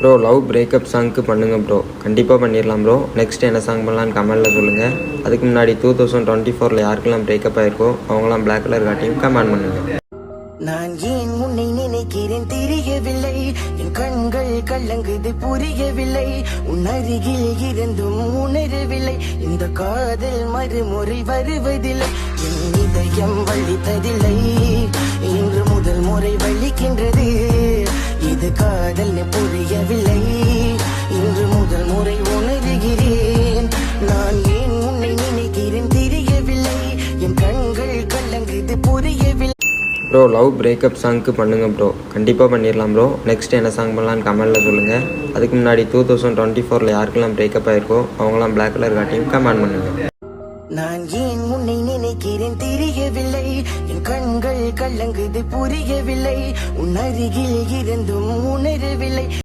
Bro love breakup சாங்க்கு பண்ணுங்க bro. கண்டிப்பாக பண்ணிடலாம் ப்ரோ. நெக்ஸ்ட் என்ன சாங் பண்ணலான்னு கமெண்டில் சொல்லுங்கள். அதுக்கு முன்னாடி 2024 யாருக்கெல்லாம் பிரேக்கப் ஆயிருக்கோ அவங்களாம் பிளாக் கலர் காட்டியும் கமெண்ட் பண்ணுங்கள். நான் ஏன் உன்னை நினைக்கிறேன் தெரியவில்லை, என் கண்கள் கலங்குது புரியவில்லை, உன் அருகில் இருந்தும் உணரவில்லை, இந்த காதல் மறுமுறை வருவதில்லை, என் இதயம் வலித்ததில்லை, இன்று முதல் முறை வலிக்கின்றது, இது காதல் புரியவில்லை, இன்று முதல் முறை உணர்கிறேன், நான் ஏன் உன்னை நினைக்கிறேன் தெரியவில்லை, என் கண்கள் கலங்குது புரியவில்லை. ப்ரோ லவ் பிரேக்கப் சாங்க்கு பண்ணுங்க ப்ரோ. கண்டிப்பாக பண்ணிடலாம் ப்ரோ. நெக்ஸ்ட் என்ன சாங் பண்ணலான்னு கமெண்டில் சொல்லுங்கள். அதுக்கு முன்னாடி 2024 யாருக்கெல்லாம் பிரேக்கப் ஆயிருக்கோ அவங்களாம் பிளாக் கலர் காட்டியும் கமெண்ட் பண்ணுங்கள். நான் ஏன் உன்னை நினைக்கிறேன் தெரியவில்லை, என் கண்கள் கலங்குது புரியவில்லை, உன் அருகில் இருந்தும் உணரவில்லை.